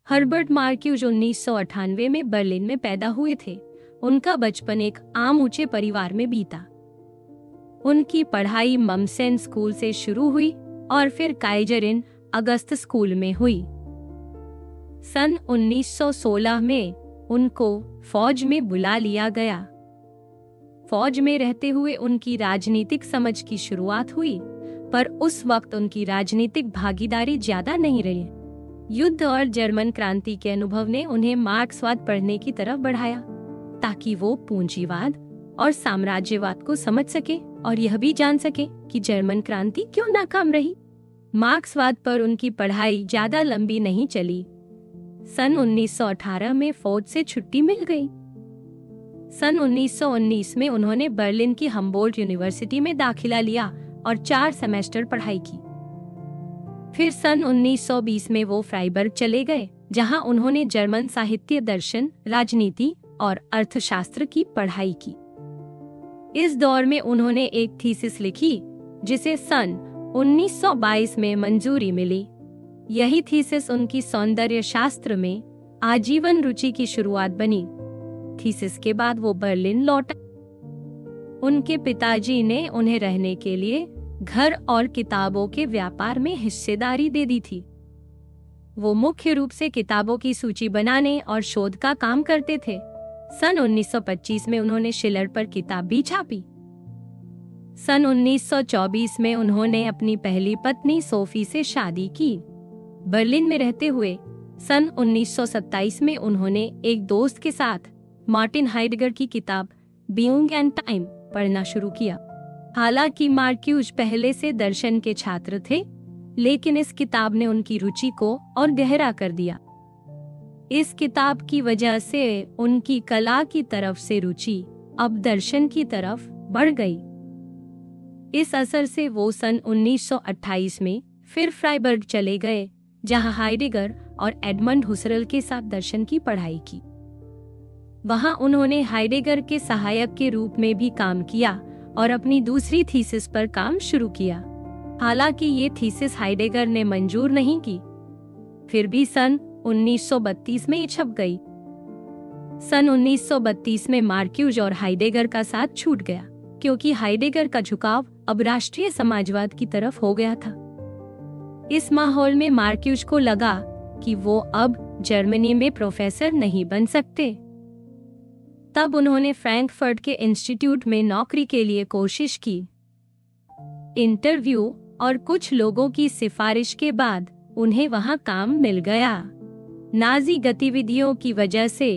Herbert Marquess 1998 में Berlin में पैदा हुए थे। उनका बचपन एक आम ऊंचे परिवार में बीता। उनकी पढ़ाई ममसेन स्कूल से शुरू हुई और फिर काइजर अगस्त स्कूल में हुई। सन 1916 में उनको फौज में बुला लिया गया। फौज में रहते हुए उनकी राजनीतिक समझ की शुरुआत हुई, पर उस वक्त उनकी राजनीतिक भागीदारी ज्यादा नहीं रही। युद्ध और जर्मन क्रांति के अनुभव ने उन्हें मार्क्सवाद पढ़ने की तरफ बढ़ाया, ताकि वो पूंजीवाद और साम्राज्यवाद को समझ सके और यह भी जान सके कि जर्मन क्रांति क्यों नाकाम रही। मार्क्सवाद पर उनकी पढ़ाई ज्यादा लंबी नहीं चली। सन 1918 में फौज से छुट्टी मिल गई। सन 1919 में उन्होंने बर्लिन की हम्बोल्ट यूनिवर्सिटी में दाखिला लिया और 4 सेमेस्टर पढ़ाई की। फिर सन 1920 में वो फ्राइबर्ग चले गए, जहां उन्होंने जर्मन साहित्य, दर्शन, राजनीति और अर्थशास्त्र की पढ़ाई की। इस दौर में उन्होंने एक थीसिस लिखी, जिसे सन 1922 में मंजूरी मिली। यही थीसिस उनकी सौंदर्य शास्त्र में आजीवन रुचि की शुरुआत बनी। थीसिस के बाद वो बर्लिन लौटा। उनके पिताजी ने उन्हें रहने के लिए घर और किताबों के व्यापार में हिस्सेदारी दे दी थी। वो मुख्य रूप से किताबों की सूची बनाने और शोध का काम करते थे। सन 1925 में उन्होंने शिलर पर किताब भी छापी। सन 1924 में उन्होंने अपनी पहली पत्नी सोफी से शादी की। बर्लिन में रहते हुए सन 1927 में उन्होंने एक दोस्त के साथ मार्टिन हाइडेगर की किताब बीइंग एंड टाइम पढ़ना शुरू किया। हालांकि मार्क्यूज पहले से दर्शन के छात्र थे, लेकिन इस किताब ने उनकी रुचि को और गहरा कर दिया। इस किताब की वजह से उनकी कला की तरफ से रुचि अब दर्शन की तरफ बढ़ गई। इस असर से वो सन 1928 में फिर फ्राइबर्ग चले गए, जहां हाइडेगर और एडमंड हुसरल के साथ दर्शन की पढ़ाई की। वहां उन्होंने हाइडेगर के सहायक के रूप में भी काम किया और अपनी दूसरी थीसिस पर काम शुरू किया। हालांकि ये थीसिस हाइडेगर ने मंजूर नहीं की, फिर भी सन 1932 में छप गई। सन 1932 में मार्क्यूज और हाइडेगर का साथ छूट गया, क्योंकि हाइडेगर का झुकाव अब राष्ट्रीय समाजवाद की तरफ हो गया था। इस माहौल में मार्क्यूज को लगा कि वो अब जर्मनी में प्रोफेसर नहीं बन सकते। तब उन्होंने फ्रैंकफर्ट के इंस्टीट्यूट में नौकरी के लिए कोशिश की। इंटरव्यू और कुछ लोगों की सिफारिश के बाद उन्हें वहां काम मिल गया। नाजी गतिविधियों की वजह से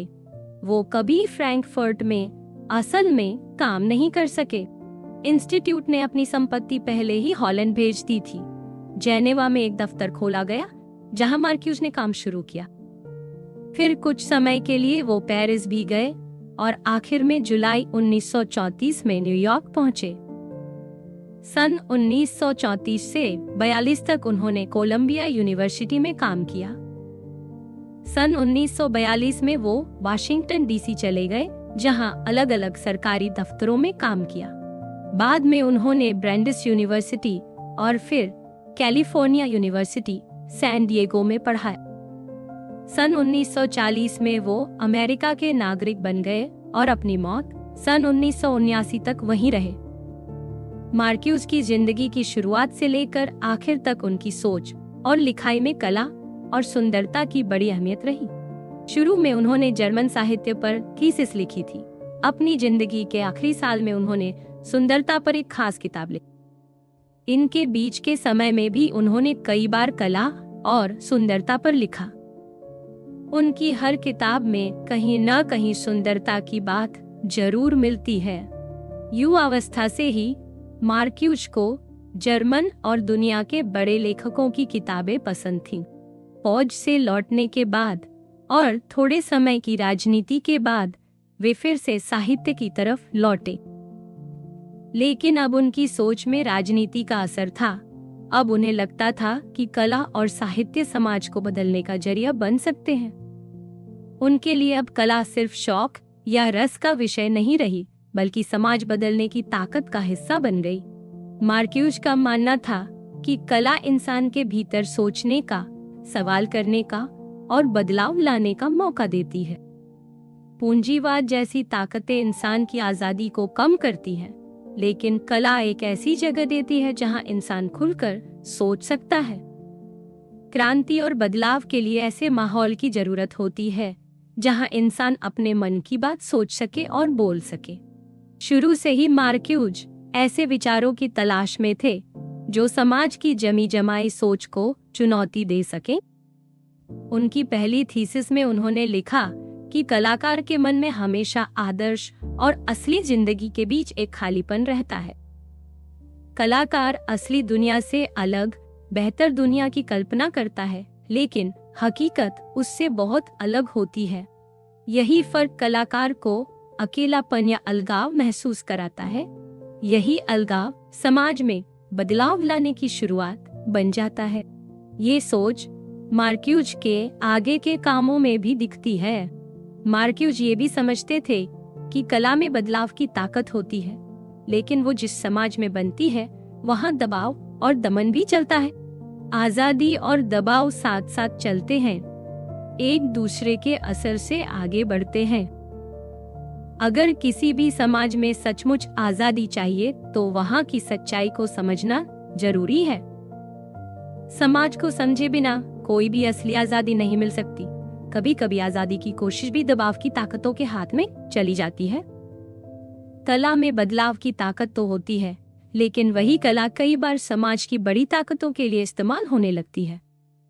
वो कभी फ्रैंकफर्ट में असल में काम नहीं कर सके। इंस्टीट्यूट ने अपनी संपत्ति पहले ही हॉलैंड भेज दी थी। जेनेवा में एक दफ्तर खोला गया, जहां मार्क्यूज ने काम शुरू किया। फिर कुछ समय के लिए वो पेरिस भी गए और आखिर में जुलाई 1934 में न्यूयॉर्क पहुंचे। सन 1934 से 42 तक उन्होंने कोलंबिया यूनिवर्सिटी में काम किया। सन 1942 में वो वाशिंगटन डीसी चले गए, जहां अलग अलग सरकारी दफ्तरों में काम किया। बाद में उन्होंने ब्रांडिस यूनिवर्सिटी और फिर कैलिफोर्निया यूनिवर्सिटी सैन डिएगो में पढ़ाया। सन 1940 में वो अमेरिका के नागरिक बन गए और अपनी मौत सन 1979 तक वहीं रहे। मार्क्यूज की जिंदगी की शुरुआत से लेकर आखिर तक उनकी सोच और लिखाई में कला और सुंदरता की बड़ी अहमियत रही। शुरू में उन्होंने जर्मन साहित्य पर थीसिस लिखी थी। अपनी जिंदगी के आखिरी साल में उन्होंने सुंदरता पर एक खास किताब लिखी। इनके बीच के समय में भी उन्होंने कई बार कला और सुंदरता पर लिखा। उनकी हर किताब में कहीं न कहीं सुंदरता की बात जरूर मिलती है। युवावस्था से ही मार्क्यूज को जर्मन और दुनिया के बड़े लेखकों की किताबें पसंद थीं। फौज से लौटने के बाद और थोड़े समय की राजनीति के बाद वे फिर से साहित्य की तरफ लौटे। लेकिन अब उनकी सोच में राजनीति का असर था। अब उन्हें लगता था कि कला और साहित्य समाज को बदलने का जरिया बन सकते हैं। उनके लिए अब कला सिर्फ शौक या रस का विषय नहीं रही, बल्कि समाज बदलने की ताकत का हिस्सा बन गई। मार्क्यूज का मानना था कि कला इंसान के भीतर सोचने का, सवाल करने का और बदलाव लाने का मौका देती है। पूंजीवाद जैसी ताकतें इंसान की आजादी को कम करती हैं, लेकिन कला एक ऐसी जगह देती है जहां इंसान खुलकर सोच सकता है। क्रांति और बदलाव के लिए ऐसे माहौल की जरूरत होती है जहां इंसान अपने मन की बात सोच सके और बोल सके। शुरू से ही मार्क्यूज ऐसे विचारों की तलाश में थे जो समाज की जमी जमाई सोच को चुनौती दे सके। उनकी पहली थीसिस में उन्होंने लिखा कि कलाकार के मन में हमेशा आदर्श और असली जिंदगी के बीच एक खालीपन रहता है। कलाकार असली दुनिया से अलग बेहतर दुनिया की कल्पना करता है, लेकिन हकीकत उससे बहुत अलग होती है। यही फर्क कलाकार को अकेलापन या अलगाव महसूस कराता है। यही अलगाव समाज में बदलाव लाने की शुरुआत बन जाता है। ये सोच मार्क्यूज के आगे के कामों में भी दिखती है। मार्क्यूज ये भी समझते थे कि कला में बदलाव की ताकत होती है, लेकिन वो जिस समाज में बनती है वहाँ दबाव और दमन भी चलता है। आजादी और दबाव साथ साथ चलते हैं, एक दूसरे के असर से आगे बढ़ते हैं। अगर किसी भी समाज में सचमुच आजादी चाहिए तो वहाँ की सच्चाई को समझना जरूरी है। समाज को समझे बिना कोई भी असली आजादी नहीं मिल सकती। कभी कभी आजादी की कोशिश भी दबाव की ताकतों के हाथ में चली जाती है। कला में बदलाव की ताकत तो होती है, लेकिन वही कला कई बार समाज की बड़ी ताकतों के लिए इस्तेमाल होने लगती है।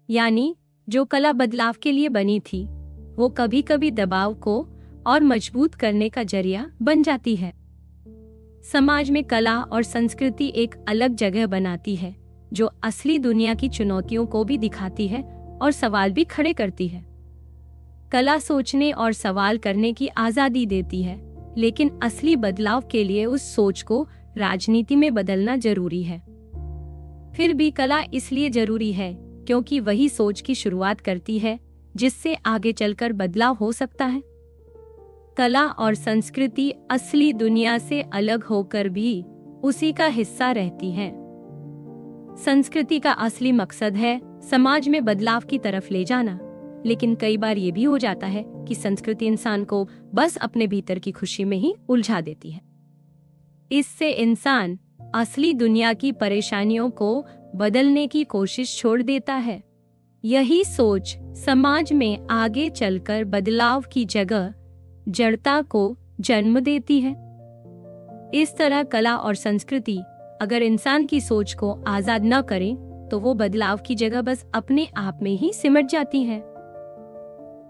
यानी जो कला बदलाव के लिए बनी थी वो कभी कभी दबाव को और मजबूत करने का जरिया बन जाती है। समाज में कला और संस्कृति एक अलग जगह बनाती है जो असली दुनिया की चुनौतियों को भी दिखाती है और सवाल भी खड़े करती है। कला सोचने और सवाल करने की आजादी देती है, लेकिन असली बदलाव के लिए उस सोच को राजनीति में बदलना जरूरी है। फिर भी कला इसलिए जरूरी है क्योंकि वही सोच की शुरुआत करती है जिससे आगे चलकर बदलाव हो सकता है। कला और संस्कृति असली दुनिया से अलग होकर भी उसी का हिस्सा रहती हैं। संस्कृति का असली मकसद है समाज में बदलाव की तरफ ले जाना, लेकिन कई बार ये भी हो जाता है कि संस्कृति इंसान को बस अपने भीतर की खुशी में ही उलझा देती है। इससे इंसान असली दुनिया की परेशानियों को बदलने की कोशिश छोड़ देता है। यही सोच समाज में आगे चलकर बदलाव की जगह जड़ता को जन्म देती है। इस तरह कला और संस्कृति अगर इंसान की सोच को आजाद न करें तो वो बदलाव की जगह बस अपने आप में ही सिमट जाती हैं।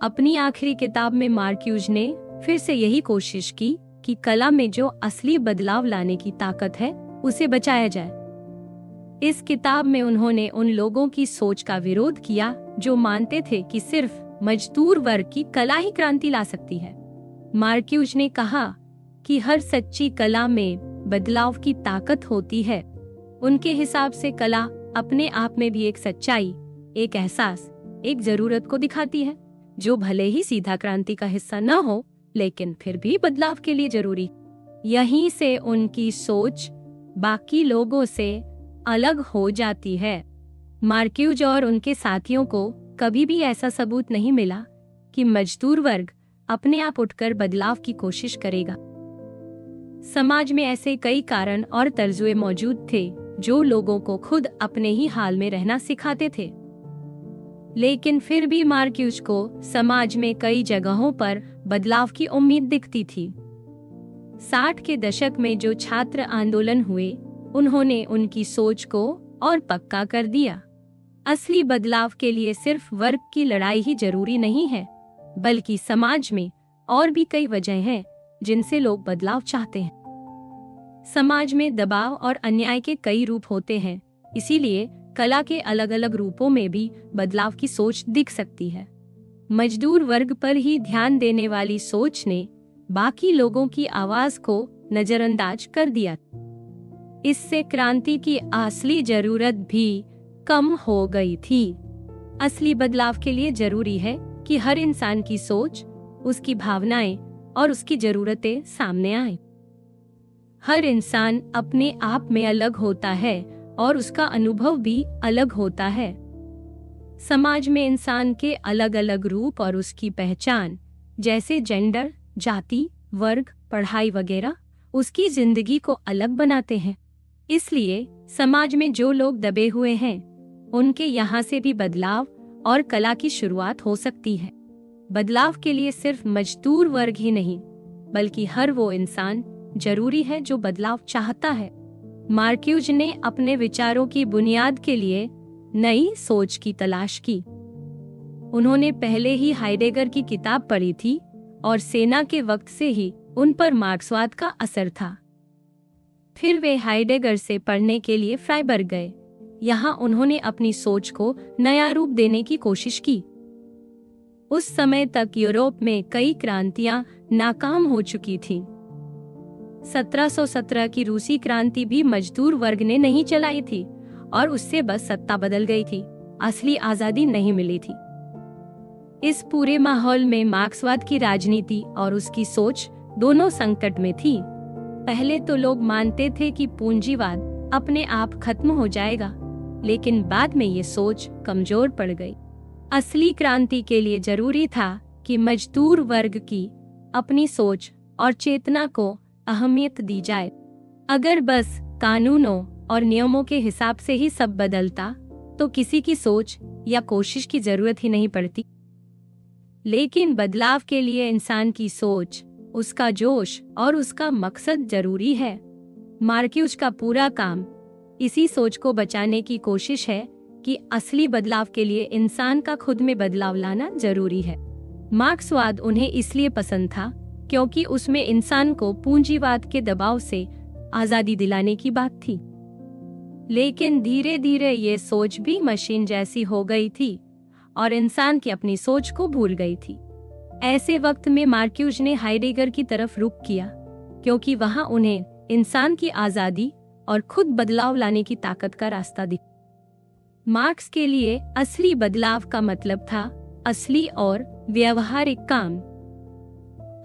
अपनी आखिरी किताब में मार्क्यूज ने फिर से यही कोशिश की कि कला में जो असली बदलाव लाने की ताकत है उसे बचाया जाए। इस किताब में उन्होंने उन लोगों की सोच का विरोध किया जो मानते थे कि सिर्फ मजदूर वर्ग की कला ही क्रांति ला सकती है। मार्क्यूज ने कहा कि हर सच्ची कला में बदलाव की ताकत होती है। उनके हिसाब से कला अपने आप में भी एक सच्चाई, एक एहसास, एक जरूरत को दिखाती है जो भले ही सीधा क्रांति का हिस्सा न हो, लेकिन फिर भी बदलाव के लिए जरूरी। यहीं से उनकी सोच बाकी लोगों से अलग हो जाती है। मार्क्यूज और उनके साथियों को कभी भी ऐसा सबूत नहीं मिला कि मजदूर वर्ग अपने आप उठकर बदलाव की कोशिश करेगा। समाज में ऐसे कई कारण और तर्जुए मौजूद थे जो लोगों को खुद अपने ही हाल में रहना सिखाते थे, लेकिन फिर भी मार्क्यूज को समाज में कई जगहों पर बदलाव की उम्मीद दिखती थी। 60 के दशक में जो छात्र आंदोलन हुए, उन्होंने उनकी सोच को और पक्का कर दिया। असली बदलाव के लिए सिर्फ वर्ग की लड़ाई ही जरूरी नहीं है, बल्कि समाज में और भी कई वजह हैं जिनसे लोग बदलाव चाहते हैं। समाज में दबाव और अन्याय के कई रूप होते हैं, इसीलिए कला के अलग अलग रूपों में भी बदलाव की सोच दिख सकती है। मजदूर वर्ग पर ही ध्यान देने वाली सोच ने बाकी लोगों की आवाज को नजरअंदाज कर दिया। इससे क्रांति की असली जरूरत भी कम हो गई थी। असली बदलाव के लिए जरूरी है कि हर इंसान की सोच, उसकी भावनाएं और उसकी जरूरतें सामने आएं। हर इंसान अपने आप में अलग होता है और उसका अनुभव भी अलग होता है। समाज में इंसान के अलग अलग रूप और उसकी पहचान, जैसे जेंडर, जाति, वर्ग, पढ़ाई वगैरह, उसकी जिंदगी को अलग बनाते हैं। इसलिए समाज में जो लोग दबे हुए हैं, उनके यहाँ से भी बदलाव और कला की शुरुआत हो सकती है। बदलाव के लिए सिर्फ मजदूर वर्ग ही नहीं, बल्कि हर वो इंसान जरूरी है जो बदलाव चाहता है। मार्क्यूज ने अपने विचारों की बुनियाद के लिए नई सोच की तलाश की। उन्होंने पहले ही हाइडेगर की किताब पढ़ी थी और सेना के वक्त से ही उन पर मार्क्सवाद का असर था। फिर वे हाइडेगर से पढ़ने के लिए फ्राइबर्ग गए। यहाँ उन्होंने अपनी सोच को नया रूप देने की कोशिश की। उस समय तक यूरोप में कई क्रांतियां नाकाम हो चुकी थीं। 1717 की रूसी क्रांति भी मजदूर वर्ग ने नहीं चलाई थी और उससे बस सत्ता बदल गई थी, असली आजादी नहीं मिली थी। इस पूरे माहौल में मार्क्सवाद की राजनीति और उसकी सोच दोनों संकट में थी। पहले तो लोग मानते थे कि पूंजीवाद अपने आप खत्म हो जाएगा, लेकिन बाद में ये सोच कमजोर पड़ गई। असली क्रांति के लिए जरूरी था कि मजदूर वर्ग की अपनी सोच और चेतना को अहमियत दी जाए। अगर बस कानूनों और नियमों के हिसाब से ही सब बदलता तो किसी की सोच या कोशिश की जरूरत ही नहीं पड़ती। लेकिन बदलाव के लिए इंसान की सोच, उसका जोश और उसका मकसद जरूरी है। मार्क्यूज का पूरा काम इसी सोच को बचाने की कोशिश है कि असली बदलाव के लिए इंसान का खुद में बदलाव लाना जरूरी है। मार्क्सवाद उन्हें इसलिए पसंद था क्योंकि उसमें इंसान को पूंजीवाद के दबाव से आजादी दिलाने की बात थी। लेकिन धीरे धीरे ये सोच भी मशीन जैसी हो गई थी और इंसान की अपनी सोच को भूल गई थी। ऐसे वक्त में मार्क्यूज ने हाइडेगर की तरफ रुख किया, क्योंकि वहां उन्हें इंसान की आजादी और खुद बदलाव लाने की ताकत का रास्ता दिखा। मार्क्स के लिए असली बदलाव का मतलब था असली और व्यवहारिक काम।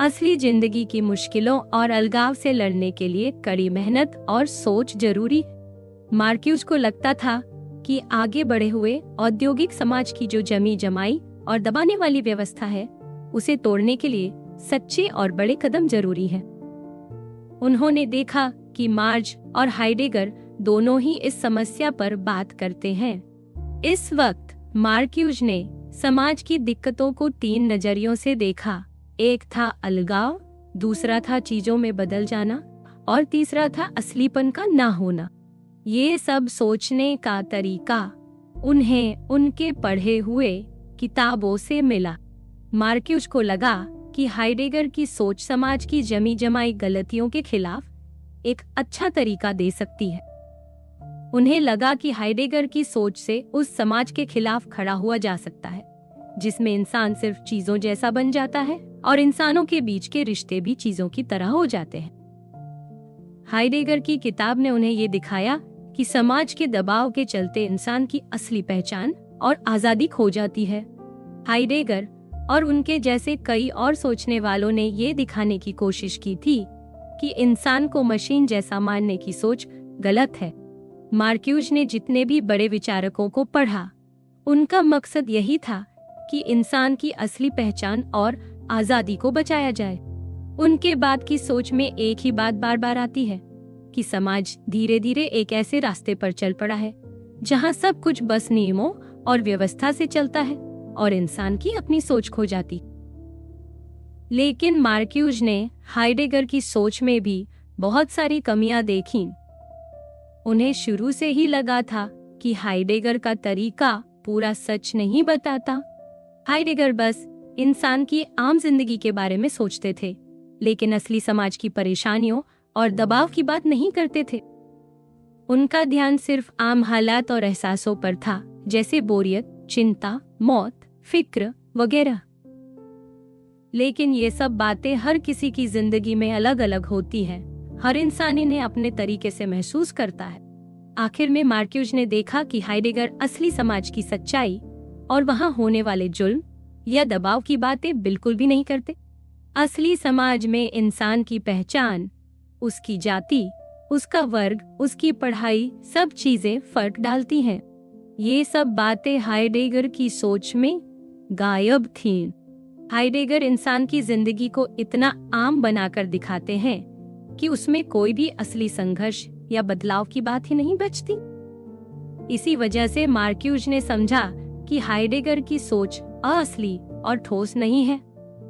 असली जिंदगी की मुश्किलों और अलगाव से लड़ने के लिए कड़ी मेहनत और सोच जरूरी। मार्क्यूज को लगता था कि आगे बढ़े हुए औद्योगिक समाज की जो जमी जमाई और दबाने वाली व्यवस्था है, उसे तोड़ने के लिए सच्चे और बड़े कदम जरूरी हैं। उन्होंने देखा कि मार्क्स और हाइडेगर दोनों ही इस समस्या पर बात करते हैं। इस वक्त मार्क्यूज ने समाज की दिक्कतों को 3 नजरियों से देखा। एक था अलगाव, दूसरा था चीजों में बदल जाना और तीसरा था असलीपन का ना होना। ये सब सोचने का तरीका उन्हें उनके पढ़े हुए किताबों से मिला। मार्क्यूज को लगा कि हाइडेगर की सोच समाज की जमी जमाई गलतियों के खिलाफ एक अच्छा तरीका दे सकती है। उन्हें लगा कि हाइडेगर की सोच से उस समाज के खिलाफ खड़ा हुआ जा सकता है जिसमें इंसान सिर्फ चीजों जैसा बन जाता है और इंसानों के बीच के रिश्ते भी चीजों की तरह हो जाते हैं। हाइडेगर की किताब ने उन्हें ये दिखाया कि समाज के दबाव के चलते इंसान की असली पहचान और आजादी खो जाती है। हाइडेगर और उनके जैसे कई और सोचने वालों ने ये दिखाने की कोशिश की थी कि इंसान को मशीन जैसा मानने की सोच गलत है। मार्क्यूज ने जितने भी बड़े विचारकों को पढ़ा, उनका मकसद यही था कि इंसान की असली पहचान और आजादी को बचाया जाए। उनके बाद की सोच में एक ही बात बार बार आती है कि समाज धीरे धीरे एक ऐसे रास्ते पर चल पड़ा है जहां सब कुछ बस नियमों और व्यवस्था से चलता है और इंसान की अपनी सोच खो जाती। लेकिन मार्क्यूज ने हाइडेगर की सोच में भी बहुत सारी कमियां देखीं। उन्हें शुरू से ही लगा था कि हाइडेगर का तरीका पूरा सच नहीं बताता। हाइडेगर बस इंसान की आम जिंदगी के बारे में सोचते थे, लेकिन असली समाज की परेशानियों और दबाव की बात नहीं करते थे। उनका ध्यान सिर्फ आम हालात और एहसासों पर था, जैसे बोरियत, चिंता, मौत, फिक्र वगैरह। लेकिन ये सब बातें हर किसी की जिंदगी में अलग अलग होती हैं। हर इंसान इन्हें अपने तरीके से महसूस करता है। आखिर में मार्क्यूज ने देखा कि हाइडेगर असली समाज की सच्चाई और वहां होने वाले जुल्म या दबाव की बातें बिल्कुल भी नहीं करते। असली समाज में इंसान की पहचान, उसकी जाति, उसका वर्ग, उसकी पढ़ाई, सब चीजें फर्क डालती हैं। ये सब बातें हाइडेगर की सोच में गायब थीं। हाइडेगर इंसान की जिंदगी को इतना आम बनाकर दिखाते हैं कि उसमें कोई भी असली संघर्ष या बदलाव की बात ही नहीं बचती। इसी वजह से मार्क्यूज ने समझा कि हाइडेगर की सोच असली और ठोस नहीं है।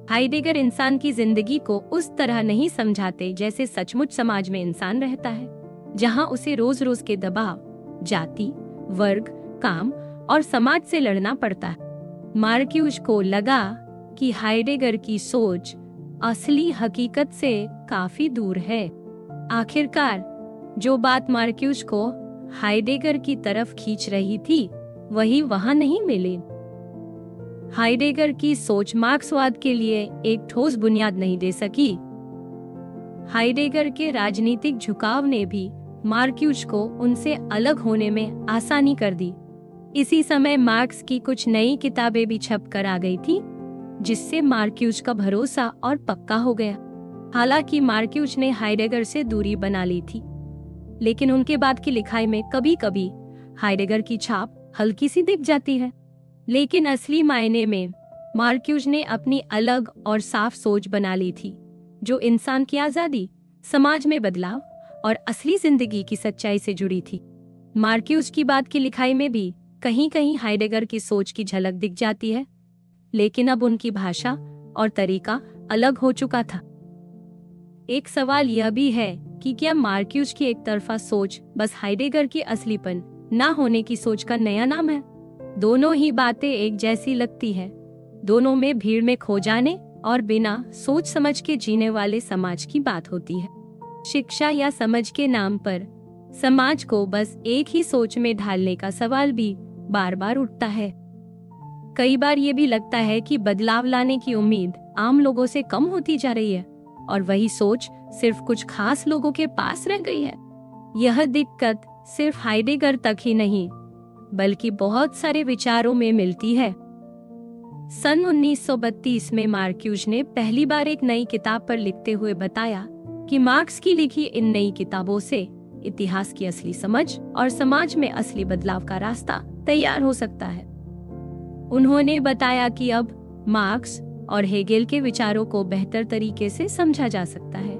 हाइडेगर इंसान की जिंदगी को उस तरह नहीं समझाते जैसे सचमुच समाज में इंसान रहता है, जहां उसे रोज रोज के दबाव, जाति, वर्ग, काम और समाज से लड़ना पड़ता है। मार्क्यूज को लगा कि हाइडेगर की सोच असली हकीकत से काफी दूर है। आखिरकार जो बात मार्क्यूज को हाइडेगर की तरफ खींच रही थी वही वहां नहीं मिली। हाइडेगर की सोच मार्क्सवाद के लिए एक ठोस बुनियाद नहीं दे सकी। हाइडेगर के राजनीतिक झुकाव ने भी मार्क्यूज को उनसे अलग होने में आसानी कर दी। इसी समय मार्क्स की कुछ नई किताबें भी छप कर आ गई थी, जिससे मार्क्यूज का भरोसा और पक्का हो गया। हालांकि मार्क्यूज ने हाइडेगर से दूरी बना ली थी, लेकिन उनके बाद की लिखाई में कभी कभी हाइडेगर की छाप हल्की सी दिख जाती है। लेकिन असली मायने में मार्क्यूज ने अपनी अलग और साफ सोच बना ली थी, जो इंसान की आजादी, समाज में बदलाव और असली जिंदगी की सच्चाई से जुड़ी थी। मार्क्यूज की बाद की लिखाई में भी कहीं कहीं हाइडेगर की सोच की झलक दिख जाती है, लेकिन अब उनकी भाषा और तरीका अलग हो चुका था। एक सवाल यह भी है कि क्या मार्क्यूज की एक तरफा सोच बस हाइडेगर की असलीपन न होने की सोच का नया नाम है? दोनों ही बातें एक जैसी लगती है। दोनों में भीड़ में खो जाने और बिना सोच समझ के जीने वाले समाज की बात होती है। शिक्षा या समझ के नाम पर समाज को बस एक ही सोच में ढालने का सवाल भी बार बार उठता है। कई बार ये भी लगता है कि बदलाव लाने की उम्मीद आम लोगों से कम होती जा रही है और वही सोच सिर्फ कुछ खास लोगों के पास रह गई है। यह दिक्कत सिर्फ हाइडेगर तक ही नहीं, बल्कि बहुत सारे विचारों में मिलती है। सन 1932 में मार्क्यूज ने पहली बार एक नई किताब पर लिखते हुए बताया कि मार्क्स की लिखी इन नई किताबों से इतिहास की असली समझ और समाज में असली बदलाव का रास्ता तैयार हो सकता है। उन्होंने बताया कि अब मार्क्स और हेगेल के विचारों को बेहतर तरीके से समझा जा सकता है।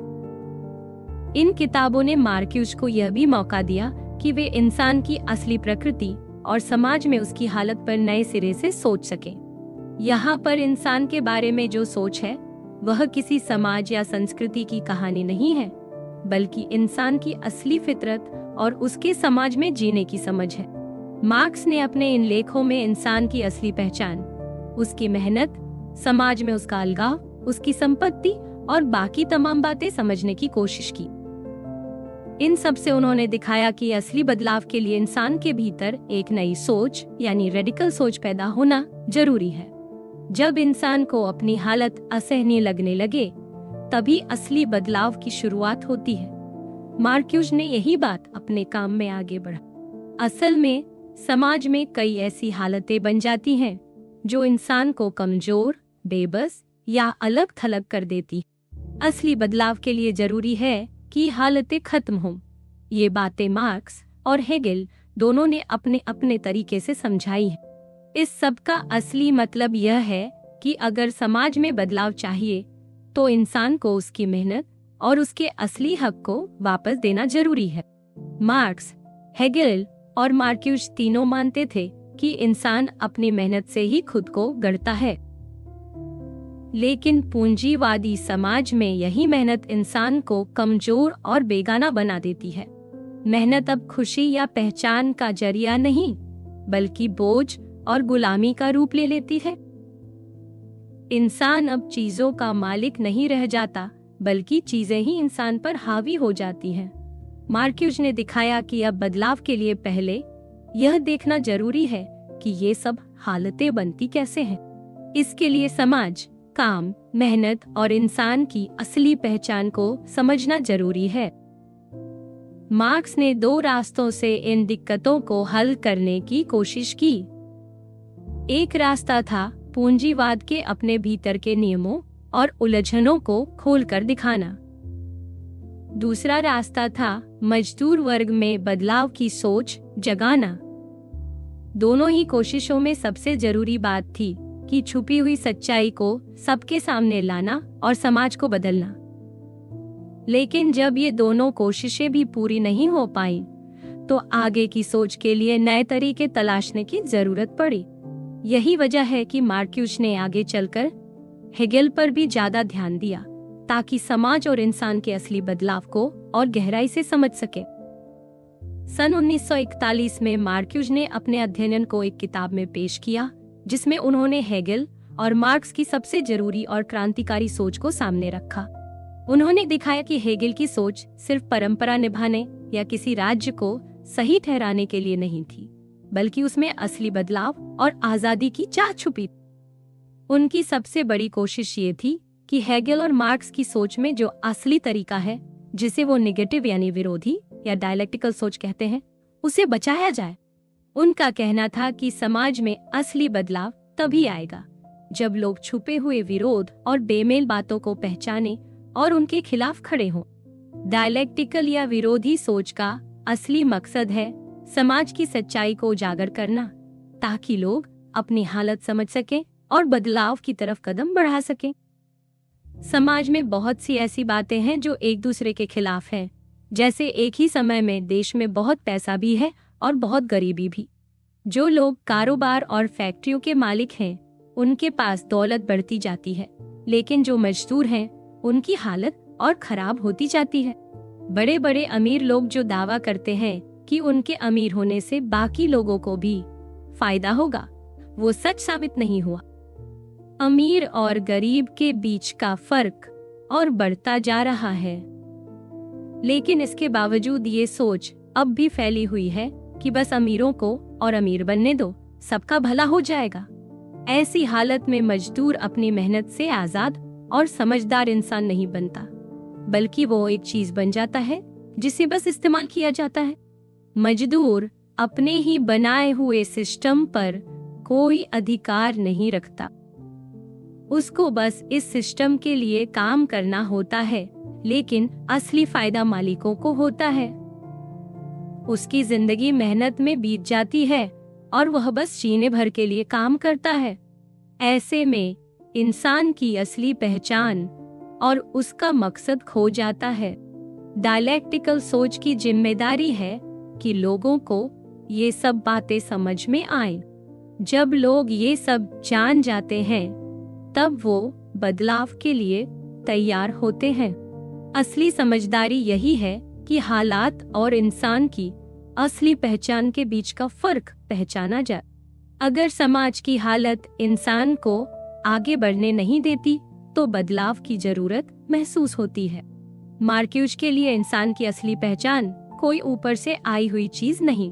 इन किताबों ने मार्क्यूज को यह भी मौका दिया कि वे इंसान की असली प्रकृति और समाज में उसकी हालत पर नए सिरे से सोच सकें। यहाँ पर इंसान के बारे में जो सोच है वह किसी समाज या संस्कृति की कहानी नहीं है, बल्कि इंसान की असली फितरत और उसके समाज में जीने की समझ है। मार्क्स ने अपने इन लेखों में इंसान की असली पहचान, उसकी मेहनत, समाज में उसका अलगाव, उसकी संपत्ति और बाकी तमाम बातें समझने की कोशिश की। इन सब से उन्होंने दिखाया कि असली बदलाव के लिए इंसान के भीतर एक नई सोच यानी रेडिकल सोच पैदा होना जरूरी है। जब इंसान को अपनी हालत असहनीय लगने लगे, तभी असली बदलाव की शुरुआत होती है। मार्क्यूज ने यही बात अपने काम में आगे बढ़ा। असल में समाज में कई ऐसी हालतें बन जाती हैं जो इंसान को कमजोर, बेबस या अलग थलग कर देती। असली बदलाव के लिए जरूरी है कि हालतें खत्म हों। ये बातें मार्क्स और हेगेल दोनों ने अपने अपने तरीके से समझाई है। इस सब का असली मतलब यह है कि अगर समाज में बदलाव चाहिए तो इंसान को उसकी मेहनत और उसके असली हक को वापस देना जरूरी है। मार्क्स, हेगेल और मार्क्यूज तीनों मानते थे कि इंसान अपनी मेहनत से ही खुद को गढ़ता है, लेकिन पूंजीवादी समाज में यही मेहनत इंसान को कमजोर और बेगाना बना देती है। मेहनत अब खुशी या पहचान का जरिया नहीं, बल्कि बोझ और गुलामी का रूप ले लेती है। इंसान अब चीजों का मालिक नहीं रह जाता, बल्कि चीजें ही इंसान पर हावी हो जाती हैं। मार्क्यूज ने दिखाया कि अब बदलाव के लिए पहले यह देखना जरूरी है कि ये सब हालतें बनती कैसे हैं। इसके लिए समाज, काम, मेहनत और इंसान की असली पहचान को समझना जरूरी है। मार्क्स ने दो रास्तों से इन दिक्कतों को हल करने की कोशिश की। एक रास्ता था पूंजीवाद के अपने भीतर के नियमों और उलझनों को खोलकर दिखाना। दूसरा रास्ता था मजदूर वर्ग में बदलाव की सोच जगाना। दोनों ही कोशिशों में सबसे जरूरी बात थी कि छुपी हुई सच्चाई को सबके सामने लाना और समाज को बदलना। लेकिन जब ये दोनों कोशिशें भी पूरी नहीं हो पाई, तो आगे की सोच के लिए नए तरीके तलाशने की जरूरत पड़ी। यही वजह है कि मार्क्यूज ने आगे चलकर हेगेल पर भी ज्यादा ध्यान दिया, ताकि समाज और इंसान के असली बदलाव को और गहराई से समझ सके। सन 1941 में मार्क्यूज ने अपने अध्ययन को एक किताब में पेश किया, जिसमें उन्होंने हेगेल और मार्क्स की सबसे जरूरी और क्रांतिकारी सोच को सामने रखा। उन्होंने दिखाया कि हेगेल की सोच सिर्फ परंपरा निभाने या किसी राज्य को सही ठहराने के लिए नहीं थी, बल्कि उसमें असली बदलाव और आजादी की चाह छुपी। उनकी सबसे बड़ी कोशिश ये थी कि हेगेल और मार्क्स की सोच में जो असली तरीका है, जिसे वो नेगेटिव यानी विरोधी या डायलेक्टिकल सोच कहते हैं, उसे बचाया जाए। उनका कहना था कि समाज में असली बदलाव तभी आएगा जब लोग छुपे हुए विरोध और बेमेल बातों को पहचाने और उनके खिलाफ खड़े हों। डायलेक्टिकल या विरोधी सोच का असली मकसद है समाज की सच्चाई को उजागर करना, ताकि लोग अपनी हालत समझ सकें और बदलाव की तरफ कदम बढ़ा सकें। समाज में बहुत सी ऐसी बातें हैं जो एक दूसरे के खिलाफ हैं, जैसे एक ही समय में देश में बहुत पैसा भी है और बहुत गरीबी भी। जो लोग कारोबार और फैक्ट्रियों के मालिक हैं, उनके पास दौलत बढ़ती जाती है, लेकिन जो मजदूर हैं, उनकी हालत और खराब होती जाती है। बड़े बड़े अमीर लोग जो दावा करते हैं कि उनके अमीर होने से बाकी लोगों को भी फायदा होगा, वो सच साबित नहीं हुआ। अमीर और गरीब के बीच का फर्क और बढ़ता जा रहा है, लेकिन इसके बावजूद ये सोच अब भी फैली हुई है कि बस अमीरों को और अमीर बनने दो, सबका भला हो जाएगा। ऐसी हालत में मजदूर अपनी मेहनत से आजाद और समझदार इंसान नहीं बनता, बल्कि वो एक चीज बन जाता है जिसे बस इस्तेमाल किया जाता है। मजदूर अपने ही बनाए हुए सिस्टम पर कोई अधिकार नहीं रखता, उसको बस इस सिस्टम के लिए काम करना होता है, लेकिन असली फायदा मालिकों को होता है। उसकी जिंदगी मेहनत में बीत जाती है और वह बस जीने भर के लिए काम करता है। ऐसे में इंसान की असली पहचान और उसका मकसद खो जाता है। डायलेक्टिकल सोच की जिम्मेदारी है कि लोगों को ये सब बातें समझ में आए। जब लोग ये सब जान जाते हैं, तब वो बदलाव के लिए तैयार होते हैं। असली समझदारी यही है कि हालात और इंसान की असली पहचान के बीच का फर्क पहचाना जाए। अगर समाज की हालत इंसान को आगे बढ़ने नहीं देती, तो बदलाव की जरूरत महसूस होती है। मार्क्यूज के लिए इंसान की असली पहचान कोई ऊपर से आई हुई चीज नहीं,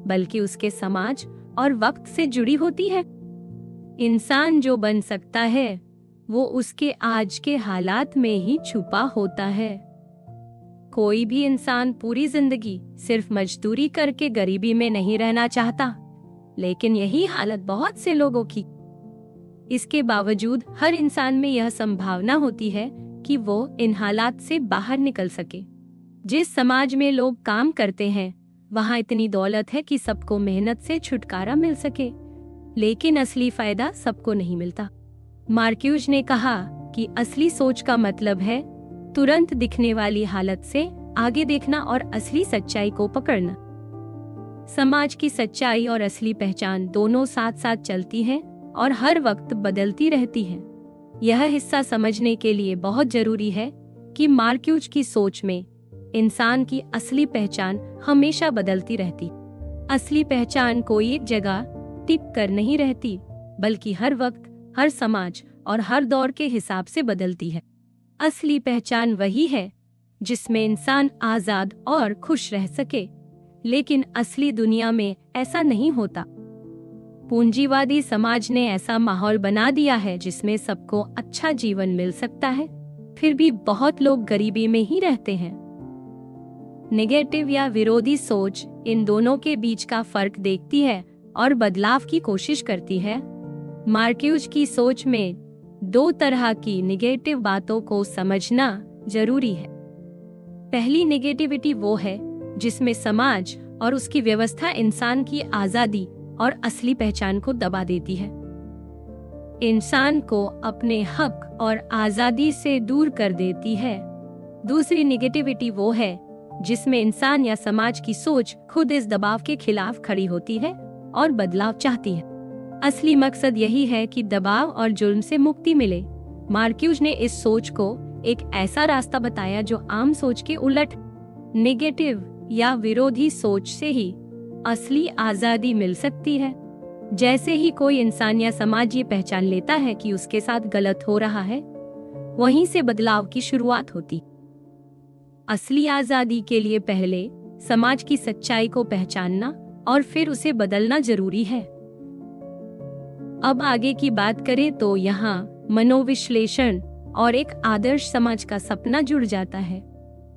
बल्कि उसके समाज और वक्त से जुड़ी होती है। इंसान जो बन सकता है, वो उसके आज के हालात में ही छुपा होता है। कोई भी इंसान पूरी जिंदगी सिर्फ मजदूरी करके गरीबी में नहीं रहना चाहता, लेकिन यही हालत बहुत से लोगों की। इसके बावजूद हर इंसान में यह संभावना होती है कि वो इन हालात से बाहर निकल सके। जिस समाज में लोग काम करते हैं, वहाँ इतनी दौलत है कि सबको मेहनत से छुटकारा मिल सके, लेकिन असली फायदा सबको नहीं मिलता। मार्क्यूज ने कहा कि असली सोच का मतलब है तुरंत दिखने वाली हालत से आगे देखना और असली सच्चाई को पकड़ना। समाज की सच्चाई और असली पहचान दोनों साथ साथ चलती हैं और हर वक्त बदलती रहती हैं। यह हिस्सा समझने के लिए बहुत जरूरी है कि मार्क्यूज की सोच में इंसान की असली पहचान हमेशा बदलती रहती। असली पहचान कोई एक जगह टिक कर नहीं रहती, बल्कि हर वक्त, हर समाज और हर दौर के हिसाब से बदलती है। असली पहचान वही है जिसमें इंसान आजाद और खुश रह सके, लेकिन असली दुनिया में ऐसा नहीं होता। पूंजीवादी समाज ने ऐसा माहौल बना दिया है जिसमें सबको अच्छा जीवन मिल सकता है, फिर भी बहुत लोग गरीबी में ही रहते हैं। नेगेटिव या विरोधी सोच इन दोनों के बीच का फर्क देखती है और बदलाव की कोशिश करती है। मार्क्यूज की सोच में दो तरह की नेगेटिव बातों को समझना जरूरी है। पहली नेगेटिविटी वो है जिसमें समाज और उसकी व्यवस्था इंसान की आजादी और असली पहचान को दबा देती है। इंसान को अपने हक और आजादी से दूर कर देती है। दूसरी नेगेटिविटी वो है जिसमें इंसान या समाज की सोच खुद इस दबाव के खिलाफ खड़ी होती है और बदलाव चाहती है। असली मकसद यही है कि दबाव और जुल्म से मुक्ति मिले। मार्क्यूज ने इस सोच को एक ऐसा रास्ता बताया जो आम सोच के उलट, नेगेटिव या विरोधी सोच से ही असली आजादी मिल सकती है। जैसे ही कोई इंसान या समाज ये पहचान लेता है कि उसके साथ गलत हो रहा है, वहीं से बदलाव की शुरुआत होती। असली आजादी के लिए पहले समाज की सच्चाई को पहचानना और फिर उसे बदलना जरूरी है। अब आगे की बात करें तो यहाँ मनोविश्लेषण और एक आदर्श समाज का सपना जुड़ जाता है।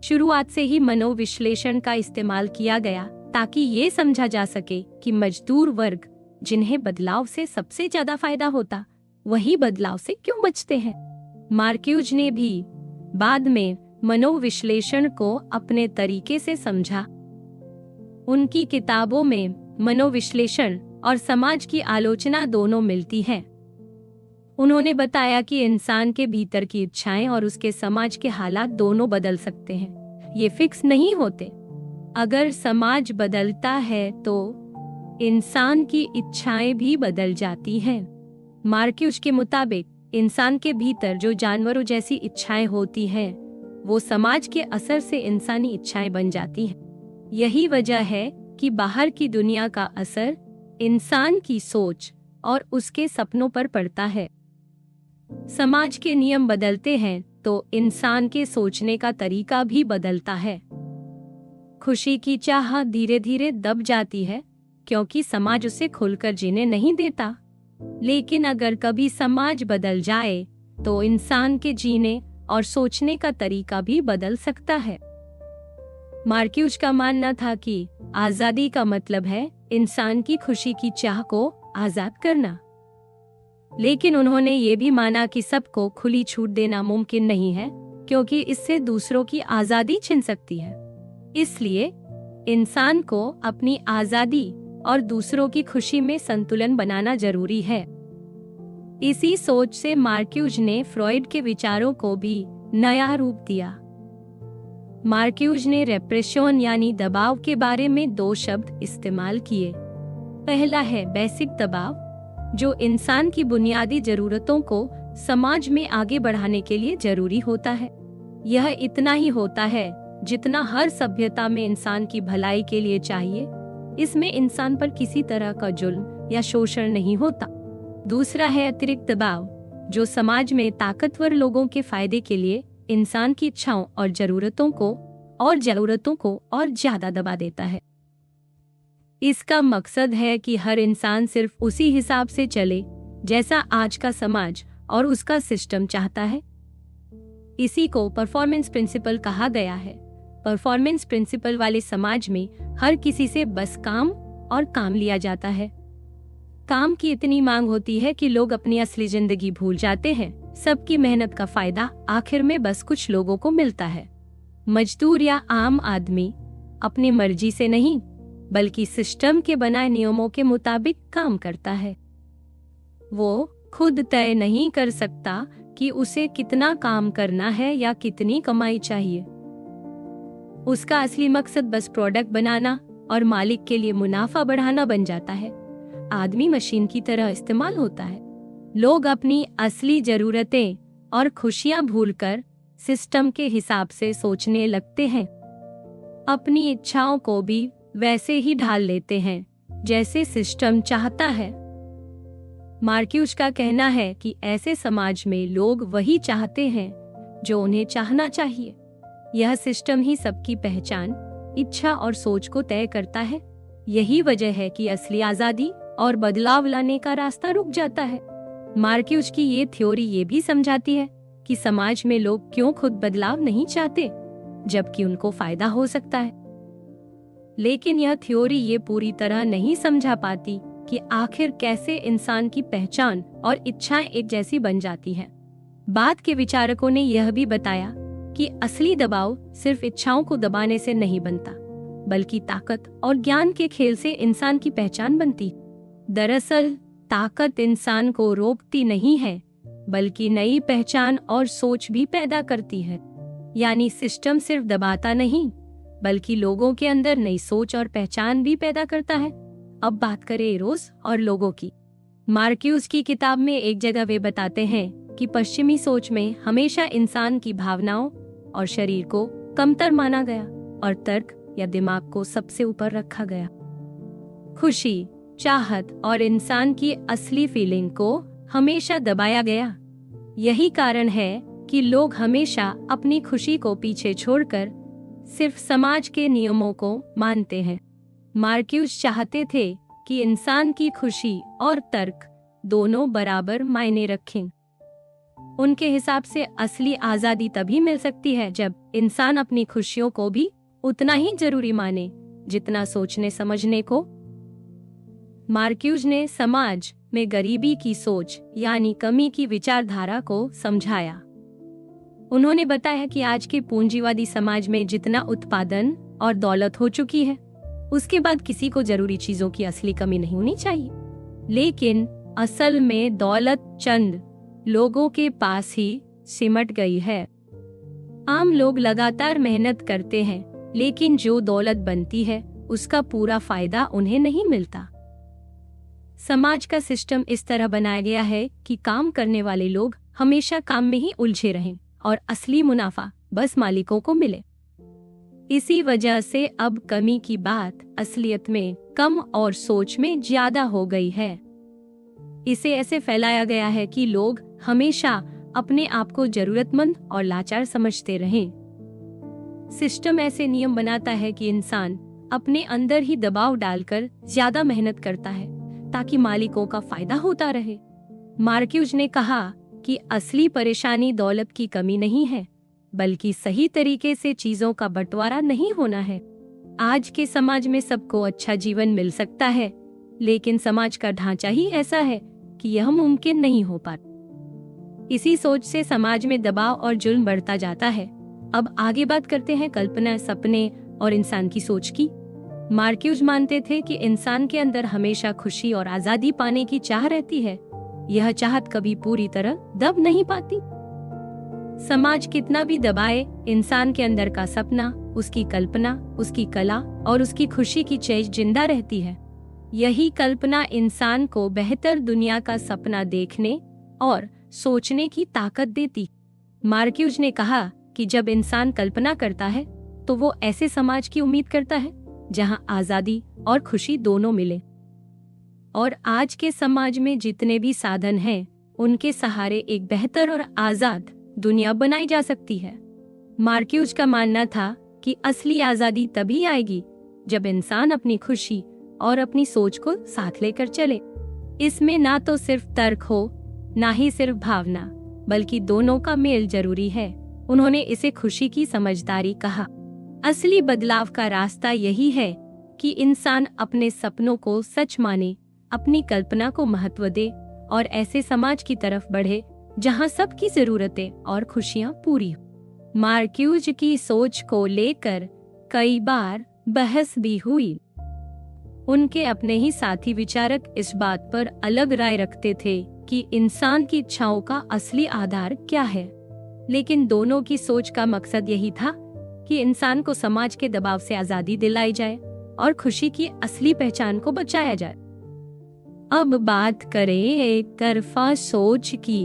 शुरुआत से ही मनोविश्लेषण का इस्तेमाल किया गया ताकि ये समझा जा सके कि मजदूर वर्ग, जिन्हें बदलाव से सबसे ज्यादा फायदा होता, वही बदलाव से क्यों बचते हैं। मार्क्यूज ने भी बाद में मनोविश्लेषण को अपने तरीके से समझा। उनकी किताबों में मनोविश्लेषण और समाज की आलोचना दोनों मिलती है। उन्होंने बताया कि इंसान के भीतर की इच्छाएं और उसके समाज के हालात दोनों बदल सकते हैं, ये फिक्स नहीं होते। अगर समाज बदलता है तो इंसान की इच्छाएं भी बदल जाती हैं। मार्क्यूज के मुताबिक इंसान के भीतर जो जानवरों जैसी इच्छाएं होती हैं, वो समाज के असर से इंसानी इच्छाएं बन जाती हैं। यही वजह है कि बाहर की दुनिया का असर इंसान की सोच और उसके सपनों पर पड़ता है। समाज के नियम बदलते हैं तो इंसान के सोचने का तरीका भी बदलता है। खुशी की चाह धीरे धीरे दब जाती है क्योंकि समाज उसे खुलकर जीने नहीं देता। लेकिन अगर कभी समाज बदल जाए तो इंसान के जीने और सोचने का तरीका भी बदल सकता है। मार्क्यूज का मानना था कि आजादी का मतलब है इंसान की खुशी की चाह को आजाद करना। लेकिन उन्होंने ये भी माना कि सबको खुली छूट देना मुमकिन नहीं है क्योंकि इससे दूसरों की आजादी छिन सकती है। इसलिए इंसान को अपनी आजादी और दूसरों की खुशी में संतुलन बनाना जरूरी है। इसी सोच से मार्क्यूज ने फ्रॉइड के विचारों को भी नया रूप दिया। मार्क्यूज ने रेप्रेशन यानी दबाव के बारे में दो शब्द इस्तेमाल किए। पहला है बेसिक दबाव, जो इंसान की बुनियादी जरूरतों को समाज में आगे बढ़ाने के लिए जरूरी होता है। यह इतना ही होता है जितना हर सभ्यता में इंसान की भलाई के लिए चाहिए। इसमें इंसान पर किसी तरह का जुल्म या शोषण नहीं होता। दूसरा है अतिरिक्त दबाव, जो समाज में ताकतवर लोगों के फायदे के लिए इंसान की इच्छाओं और जरूरतों को और ज्यादा दबा देता है। इसका मकसद है कि हर इंसान सिर्फ उसी हिसाब से चले जैसा आज का समाज और उसका सिस्टम चाहता है। इसी को परफॉर्मेंस प्रिंसिपल कहा गया है। परफॉर्मेंस प्रिंसिपल वाले समाज में हर किसी से बस काम लिया जाता है। काम की इतनी मांग होती है कि लोग अपनी असली जिंदगी भूल जाते हैं। सबकी मेहनत का फायदा आखिर में बस कुछ लोगों को मिलता है। मजदूर या आम आदमी अपनी मर्जी से नहीं बल्कि सिस्टम के बनाए नियमों के मुताबिक काम करता है। वो खुद तय नहीं कर सकता कि उसे कितना काम करना है या कितनी कमाई चाहिए। उसका असली मकसद बस प्रोडक्ट बनाना और मालिक के लिए मुनाफा बढ़ाना बन जाता है। आदमी मशीन की तरह इस्तेमाल होता है। लोग अपनी असली जरूरतें और खुशियां भूलकर सिस्टम के हिसाब से सोचने लगते हैं। अपनी इच्छाओं को भी वैसे ही ढाल लेते हैं जैसे सिस्टम चाहता है। मार्क्यूज का कहना है कि ऐसे समाज में लोग वही चाहते हैं जो उन्हें चाहना चाहिए। यह सिस्टम ही सबकी पहचान, इच्छा और सोच को तय करता है। यही वजह है कि असली आजादी और बदलाव लाने का रास्ता रुक जाता है। मार्क्यूज की ये थ्योरी ये भी समझाती है कि समाज में लोग क्यों खुद बदलाव नहीं चाहते जबकि उनको फायदा हो सकता है। लेकिन यह थ्योरी ये पूरी तरह नहीं समझा पाती कि आखिर कैसे इंसान की पहचान और इच्छाएं एक जैसी बन जाती हैं। बाद के विचारकों ने यह भी बताया कि असली दबाव सिर्फ इच्छाओं को दबाने से नहीं बनता, बल्कि ताकत और ज्ञान के खेल से इंसान की पहचान बनती। दरअसल ताकत इंसान को रोकती नहीं है, बल्कि नई पहचान और सोच भी पैदा करती है। यानी सिस्टम सिर्फ दबाता नहीं, बल्कि लोगों के अंदर नई सोच और पहचान भी पैदा करता है। अब बात करें इरोस और लोगों की। मार्क्यूस की किताब में एक जगह वे बताते हैं कि पश्चिमी सोच में हमेशा इंसान की भावनाओं और शरीर को कमतर माना गया और तर्क या दिमाग को सबसे ऊपर रखा गया। खुशी, चाहत और इंसान की असली फीलिंग को हमेशा दबाया गया। यही कारण है कि लोग हमेशा अपनी खुशी को पीछे छोड़कर सिर्फ समाज के नियमों को मानते हैं। मार्क्यूस चाहते थे कि इंसान की खुशी और तर्क दोनों बराबर मायने रखें। उनके हिसाब से असली आजादी तभी मिल सकती है जब इंसान अपनी खुशियों को भी उतना ही जरूरी माने जितना सोचने समझने को। मार्क्यूस ने समाज में गरीबी की सोच यानी कमी की विचारधारा को समझाया। उन्होंने बताया कि आज के पूंजीवादी समाज में जितना उत्पादन और दौलत हो चुकी है, उसके बाद किसी को जरूरी चीजों की असली कमी नहीं होनी चाहिए। लेकिन असल में दौलत चंद लोगों के पास ही सिमट गई है। आम लोग लगातार मेहनत करते हैं, लेकिन जो दौलत बनती है उसका पूरा फायदा उन्हें नहीं मिलता। समाज का सिस्टम इस तरह बनाया गया है कि काम करने वाले लोग हमेशा काम में ही उलझे रहें और असली मुनाफा बस मालिकों को मिले। इसी वजह से अब कमी की बात असलियत में कम और सोच में ज्यादा हो गई है। इसे ऐसे फैलाया गया है कि लोग हमेशा अपने आप को जरूरतमंद और लाचार समझते रहें। सिस्टम ऐसे नियम बनाता है कि इंसान अपने अंदर ही दबाव डालकर ज्यादा मेहनत करता है ताकि मालिकों का फायदा होता रहे। मार्क्यूस ने कहा कि असली परेशानी दौलत की कमी नहीं है, बल्कि सही तरीके से चीजों का बंटवारा नहीं होना है। आज के समाज में सबको अच्छा जीवन मिल सकता है, लेकिन समाज का ढांचा ही ऐसा है कि यह मुमकिन नहीं हो पाता। इसी सोच से समाज में दबाव और जुल्म बढ़ता जाता है। अब आगे बात करते हैं कल्पना, सपने और इंसान की सोच की। मार्क्यूस मानते थे कि इंसान के अंदर हमेशा खुशी और आजादी पाने की चाह रहती है। यह चाहत कभी पूरी तरह दब नहीं पाती। समाज कितना भी दबाए, इंसान के अंदर का सपना, उसकी कल्पना, उसकी कला और उसकी खुशी की चेज जिंदा रहती है। यही कल्पना इंसान को बेहतर दुनिया का सपना देखने और सोचने की ताकत देती। मार्क्यूस ने कहा कि जब इंसान कल्पना करता है तो वो ऐसे समाज की उम्मीद करता है जहां आजादी और खुशी दोनों मिले। और आज के समाज में जितने भी साधन हैं, उनके सहारे एक बेहतर और आजाद दुनिया बनाई जा सकती है। मार्क्यूस का मानना था कि असली आजादी तभी आएगी जब इंसान अपनी खुशी और अपनी सोच को साथ लेकर चले। इसमें ना तो सिर्फ तर्क हो, ना ही सिर्फ भावना, बल्कि दोनों का मेल जरूरी है। उन्होंने इसे खुशी की समझदारी कहा। असली बदलाव का रास्ता यही है कि इंसान अपने सपनों को सच माने, अपनी कल्पना को महत्व दे और ऐसे समाज की तरफ बढ़े जहां सबकी जरूरतें और खुशियां पूरी हो। मार्क्यूस की सोच को लेकर कई बार बहस भी हुई। उनके अपने ही साथी विचारक इस बात पर अलग राय रखते थे कि इंसान की इच्छाओं का असली आधार क्या है, लेकिन दोनों की सोच का मकसद यही था कि इंसान को समाज के दबाव से आजादी दिलाई जाए और खुशी की असली पहचान को बचाया जाए। अब बात करें एक तरफा सोच की।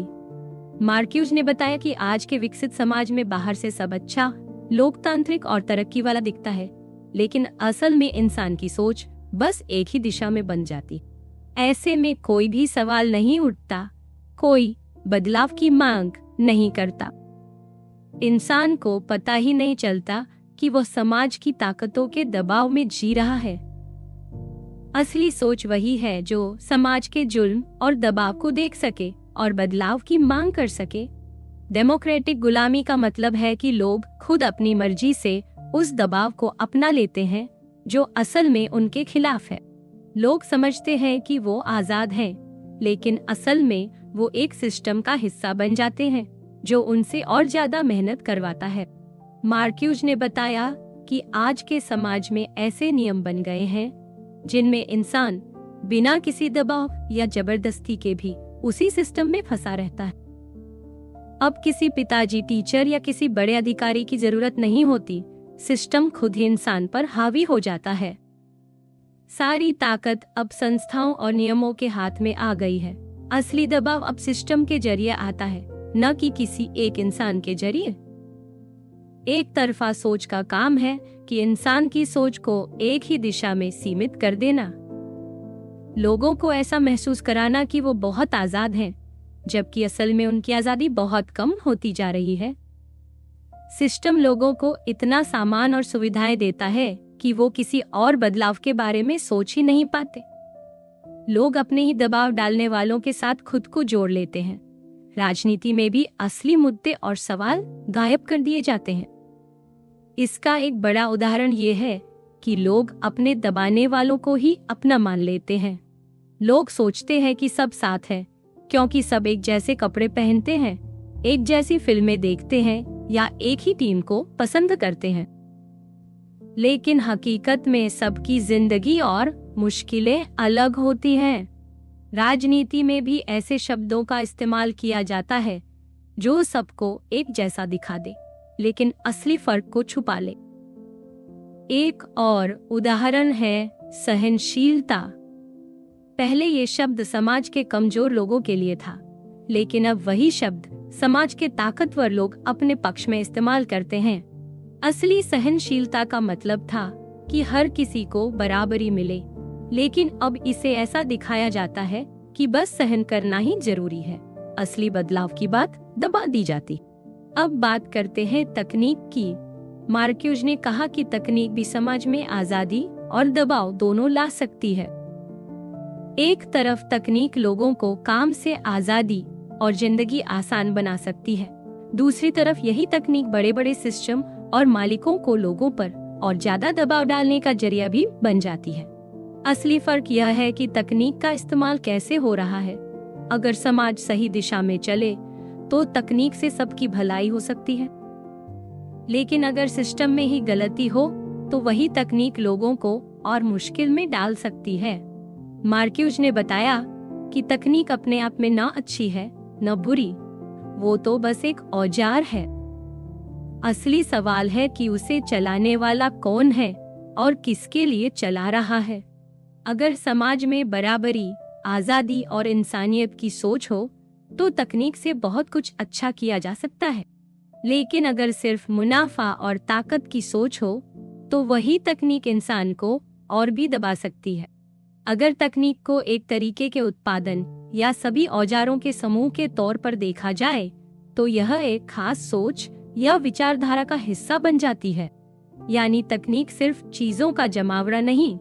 मार्क्यूस ने बताया कि आज के विकसित समाज में बाहर से सब अच्छा, लोकतांत्रिक और तरक्की वाला दिखता है, लेकिन असल में इंसान की सोच बस एक ही दिशा में बन जाती। ऐसे में कोई भी सवाल नहीं उठता, कोई बदलाव की मांग नहीं करता। इंसान को पता ही नहीं चलता कि वह समाज की ताकतों के दबाव में जी रहा है। असली सोच वही है जो समाज के जुल्म और दबाव को देख सके और बदलाव की मांग कर सके। डेमोक्रेटिक गुलामी का मतलब है कि लोग खुद अपनी मर्जी से उस दबाव को अपना लेते हैं जो असल में उनके खिलाफ है। लोग समझते हैं कि वो आजाद हैं, लेकिन असल में वो एक सिस्टम का हिस्सा बन जाते हैं जो उनसे और ज्यादा मेहनत करवाता है। मार्क्यूस ने बताया कि आज के समाज में ऐसे नियम बन गए हैं जिनमें इंसान बिना किसी दबाव या जबरदस्ती के भी उसी सिस्टम में फंसा रहता है। अब किसी पिताजी, टीचर या किसी बड़े अधिकारी की जरूरत नहीं होती, सिस्टम खुद ही इंसान पर हावी हो जाता है। सारी ताकत अब संस्थाओं और नियमों के हाथ में आ गई है। असली दबाव अब सिस्टम के जरिए आता है, न कि किसी एक इंसान के जरिए। एक तरफा सोच का काम है कि इंसान की सोच को एक ही दिशा में सीमित कर देना, लोगों को ऐसा महसूस कराना कि वो बहुत आजाद हैं, जबकि असल में उनकी आजादी बहुत कम होती जा रही है। सिस्टम लोगों को इतना सामान और सुविधाएं देता है कि वो किसी और बदलाव के बारे में सोच ही नहीं पाते। लोग अपने ही दबाव डालने वालों के साथ खुद को जोड़ लेते हैं। राजनीति में भी असली मुद्दे और सवाल गायब कर दिए जाते हैं। इसका एक बड़ा उदाहरण ये है कि लोग अपने दबाने वालों को ही अपना मान लेते हैं। लोग सोचते हैं कि सब साथ है क्योंकि सब एक जैसे कपड़े पहनते हैं, एक जैसी फिल्में देखते हैं या एक ही टीम को पसंद करते हैं। लेकिन हकीकत में सबकी जिंदगी और मुश्किलें अलग होती हैं। राजनीति में भी ऐसे शब्दों का इस्तेमाल किया जाता है जो सबको एक जैसा दिखा दे, लेकिन असली फर्क को छुपा ले। एक और उदाहरण है सहनशीलता। पहले ये शब्द समाज के कमजोर लोगों के लिए था, लेकिन अब वही शब्द समाज के ताकतवर लोग अपने पक्ष में इस्तेमाल करते हैं। असली सहनशीलता का मतलब था कि हर किसी को बराबरी मिले, लेकिन अब इसे ऐसा दिखाया जाता है कि बस सहन करना ही जरूरी है। असली बदलाव की बात दबा दी जाती। अब बात करते हैं तकनीक की। मार्क्यूज ने कहा कि तकनीक भी समाज में आजादी और दबाव दोनों ला सकती है। एक तरफ तकनीक लोगों को काम से आजादी और जिंदगी आसान बना सकती है, दूसरी तरफ यही तकनीक बड़े बड़े सिस्टम और मालिकों को लोगों पर और ज्यादा दबाव डालने का जरिया भी बन जाती है। असली फर्क यह है कि तकनीक का इस्तेमाल कैसे हो रहा है। अगर समाज सही दिशा में चले तो तकनीक से सबकी भलाई हो सकती है, लेकिन अगर सिस्टम में ही गलती हो तो वही तकनीक लोगों को और मुश्किल में डाल सकती है। मार्क्यूज ने बताया कि तकनीक अपने आप में न अच्छी है न बुरी, वो तो बस एक औजार है। असली सवाल है कि उसे चलाने वाला कौन है और किसके लिए चला रहा है। अगर समाज में बराबरी, आजादी और इंसानियत की सोच हो तो तकनीक से बहुत कुछ अच्छा किया जा सकता है, लेकिन अगर सिर्फ मुनाफा और ताकत की सोच हो तो वही तकनीक इंसान को और भी दबा सकती है। अगर तकनीक को एक तरीके के उत्पादन या सभी औजारों के समूह के तौर पर देखा जाए तो यह एक खास सोच या विचारधारा का हिस्सा बन जाती है। यानी तकनीक सिर्फ चीजों का जमावड़ा नहीं,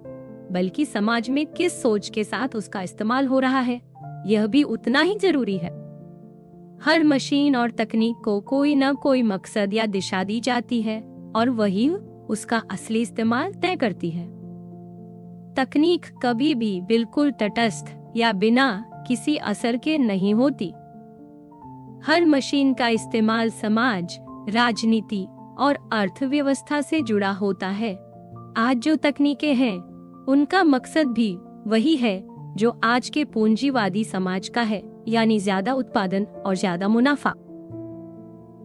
बल्कि समाज में किस सोच के साथ उसका इस्तेमाल हो रहा है, यह भी उतना ही जरूरी है। हर मशीन और तकनीक को कोई न कोई मकसद या दिशा दी जाती है और वही उसका असली इस्तेमाल तय करती है। तकनीक कभी भी बिल्कुल तटस्थ या बिना किसी असर के नहीं होती। हर मशीन का इस्तेमाल समाज, राजनीति और अर्थव्यवस्था से जुड़ा होता है। आज जो तकनीकें हैं उनका मकसद भी वही है जो आज के पूंजीवादी समाज का है, यानी ज्यादा उत्पादन और ज्यादा मुनाफा।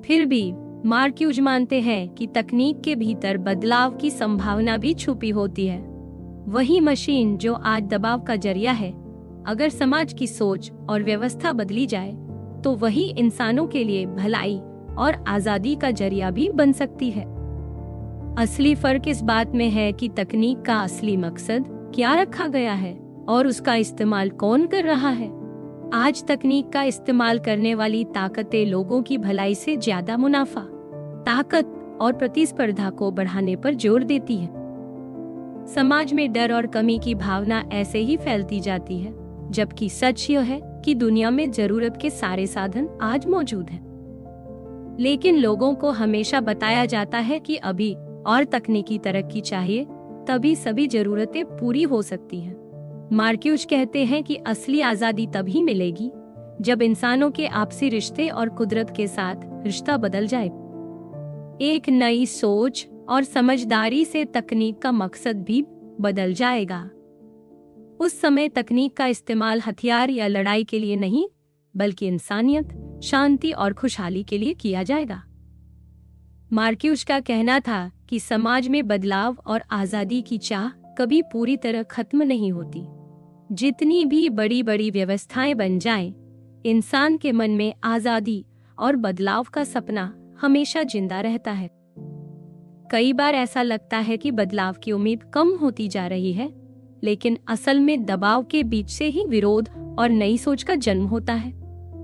फिर भी मार्क्यूज मानते हैं कि तकनीक के भीतर बदलाव की संभावना भी छुपी होती है। वही मशीन जो आज दबाव का जरिया है, अगर समाज की सोच और व्यवस्था बदली जाए तो वही इंसानों के लिए भलाई और आजादी का जरिया भी बन सकती है। असली फर्क इस बात में है कि तकनीक का असली मकसद क्या रखा गया है और उसका इस्तेमाल कौन कर रहा है। आज तकनीक का इस्तेमाल करने वाली ताकतें लोगों की भलाई से ज्यादा मुनाफा, ताकत और प्रतिस्पर्धा को बढ़ाने पर जोर देती है। समाज में डर और कमी की भावना ऐसे ही फैलती जाती है, जबकि सच यह है कि दुनिया में जरूरत के सारे साधन आज मौजूद हैं। लेकिन लोगों को हमेशा बताया जाता है कि अभी और तकनीकी तरक्की चाहिए, तभी सभी जरूरतें पूरी हो सकती हैं। मार्क्यूज कहते हैं कि असली आजादी तभी मिलेगी जब इंसानों के आपसी रिश्ते और कुदरत के साथ रिश्ता बदल जाए। एक नई सोच और समझदारी से तकनीक का मकसद भी बदल जाएगा। उस समय तकनीक का इस्तेमाल हथियार या लड़ाई के लिए नहीं, बल्कि इंसानियत, शांति और खुशहाली के लिए किया जाएगा। मार्क्यूज का कहना था कि समाज में बदलाव और आजादी की चाह कभी पूरी तरह खत्म नहीं होती। जितनी भी बड़ी बड़ी व्यवस्थाएं बन जाएं, इंसान के मन में आजादी और बदलाव का सपना हमेशा जिंदा रहता है। कई बार ऐसा लगता है कि बदलाव की उम्मीद कम होती जा रही है, लेकिन असल में दबाव के बीच से ही विरोध और नई सोच का जन्म होता है।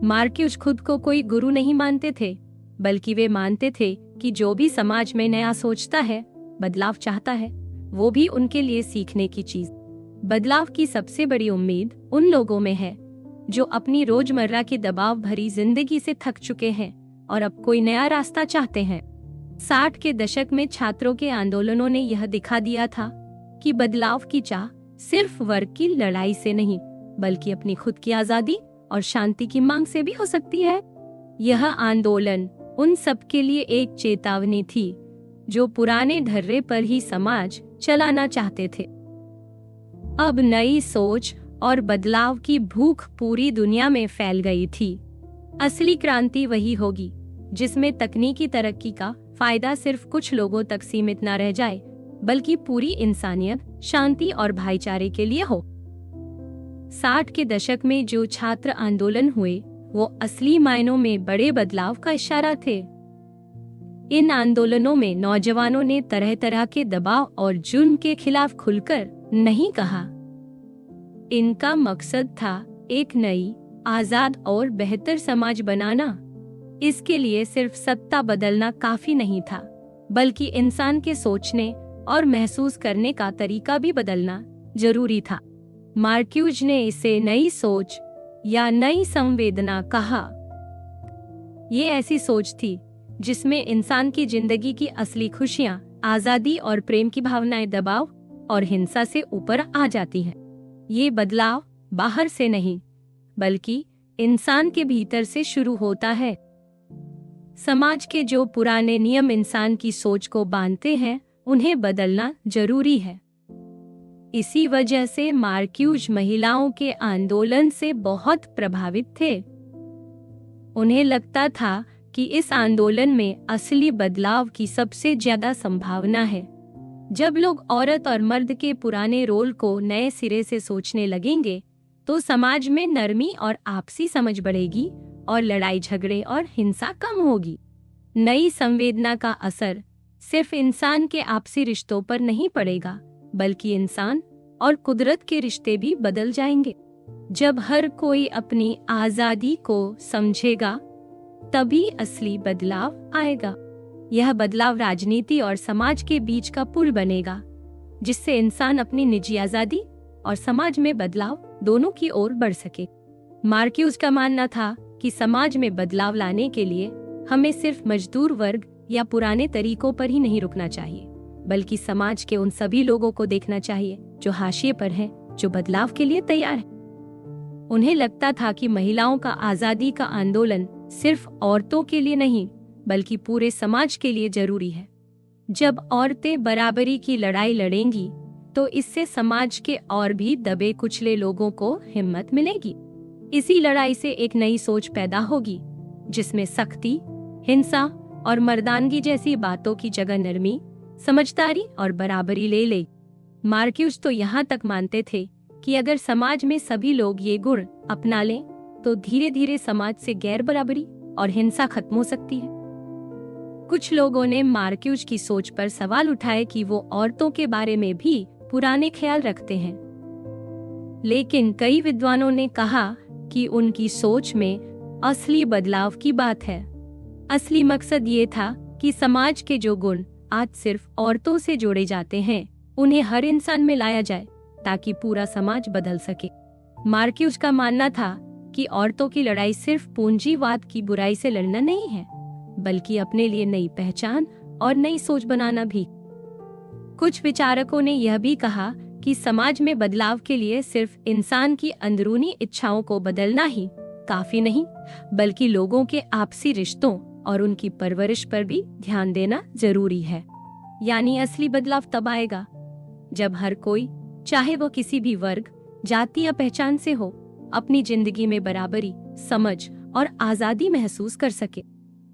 मार्क्यूज खुद को कोई गुरु नहीं मानते थे, बल्कि वे मानते थे कि जो भी समाज में नया सोचता है, बदलाव चाहता है, वो भी उनके लिए सीखने की चीज। बदलाव की सबसे बड़ी उम्मीद उन लोगों में है जो अपनी रोजमर्रा की दबाव भरी जिंदगी से थक चुके हैं और अब कोई नया रास्ता चाहते हैं। 60 के दशक में छात्रों के आंदोलनों ने यह दिखा दिया था कि बदलाव की चाह सिर्फ वर्ग की लड़ाई से नहीं, बल्कि अपनी खुद की आजादी और शांति की मांग से भी हो सकती है। यह आंदोलन उन सब के लिए एक चेतावनी थी जो पुराने ढर्रे पर ही समाज चलाना चाहते थे। अब नई सोच और बदलाव की भूख पूरी दुनिया में फैल गई थी। असली क्रांति वही होगी जिसमें तकनीकी तरक्की का फायदा सिर्फ कुछ लोगों तक सीमित न रह जाए, बल्कि पूरी इंसानियत, शांति और भाईचारे के लिए हो। 60 के दशक में जो छात्र आंदोलन हुए, वो असली मायनों में बड़े बदलाव का इशारा थे। इन आंदोलनों में नौजवानों ने तरह तरह के दबाव और जुर्म के खिलाफ खुलकर नहीं कहा। इनका मकसद था एक नई, आजाद और बेहतर समाज बनाना। इसके लिए सिर्फ सत्ता बदलना काफी नहीं था, बल्कि इंसान के सोचने और महसूस करने का तरीका भी बदलना जरूरी था। मार्क्यूज ने इसे नई सोच या नई संवेदना कहा। ये ऐसी सोच थी जिसमें इंसान की जिंदगी की असली खुशियां, आजादी और प्रेम की भावनाएं दबाव और हिंसा से ऊपर आ जाती हैं। ये बदलाव बाहर से नहीं, बल्कि इंसान के भीतर से शुरू होता है। समाज के जो पुराने नियम इंसान की सोच को बांधते हैं, उन्हें बदलना जरूरी है। इसी वजह से मार्क्यूज महिलाओं के आंदोलन से बहुत प्रभावित थे। उन्हें लगता था कि इस आंदोलन में असली बदलाव की सबसे ज्यादा संभावना है। जब लोग औरत और मर्द के पुराने रोल को नए सिरे से सोचने लगेंगे, तो समाज में नरमी और आपसी समझ बढ़ेगी और लड़ाई झगड़े और हिंसा कम होगी। नई संवेदना का असर सिर्फ इंसान के आपसी रिश्तों पर नहीं पड़ेगा, बल्कि इंसान और कुदरत के रिश्ते भी बदल जाएंगे। जब हर कोई अपनी आजादी को समझेगा, तभी असली बदलाव आएगा। यह बदलाव राजनीति और समाज के बीच का पुल बनेगा, जिससे इंसान अपनी निजी आजादी और समाज में बदलाव दोनों की ओर बढ़ सके। मार्क्यूज का मानना था कि समाज में बदलाव लाने के लिए हमें सिर्फ मजदूर वर्ग या पुराने तरीकों पर ही नहीं रुकना चाहिए, बल्कि समाज के उन सभी लोगों को देखना चाहिए जो हाशिए पर हैं, जो बदलाव के लिए तैयार हैं। उन्हें लगता था कि महिलाओं का आजादी का आंदोलन सिर्फ औरतों के लिए नहीं, बल्कि पूरे समाज के लिए जरूरी है। जब औरतें बराबरी की लड़ाई लड़ेंगी, तो इससे समाज के और भी दबे कुचले लोगों को हिम्मत मिलेगी। इसी लड़ाई से एक नई सोच पैदा होगी, जिसमें सख्ती, हिंसा और मर्दानगी जैसी बातों की जगह नरमी, समझदारी और बराबरी ले ले। मार्क्यूज तो यहाँ तक मानते थे कि अगर समाज में सभी लोग ये गुण अपना लें, तो धीरे धीरे समाज से गैर बराबरी और हिंसा खत्म हो सकती है। कुछ लोगों ने मार्क्यूज की सोच पर सवाल उठाए कि वो औरतों के बारे में भी पुराने ख्याल रखते हैं, लेकिन कई विद्वानों ने कहा कि उनकी सोच में असली बदलाव की बात है। असली मकसद ये था कि समाज के जो गुण आज सिर्फ औरतों से जोड़े जाते हैं, उन्हें हर इंसान में लाया जाए, ताकि पूरा समाज बदल सके। मार्क्यूज का मानना था कि औरतों की लड़ाई सिर्फ पूंजीवाद की बुराई से लड़ना नहीं है, बल्कि अपने लिए नई पहचान और नई सोच बनाना भी। कुछ विचारकों ने यह भी कहा कि समाज में बदलाव के लिए सिर्फ इंसान की अंदरूनी इच्छाओं को बदलना ही काफी नहीं, बल्कि लोगों के आपसी रिश्तों और उनकी परवरिश पर भी ध्यान देना जरूरी है। यानी असली बदलाव तब आएगा जब हर कोई, चाहे वो किसी भी वर्ग, जातीय पहचान से हो, अपनी जिंदगी में बराबरी, समझ और आजादी महसूस कर सके।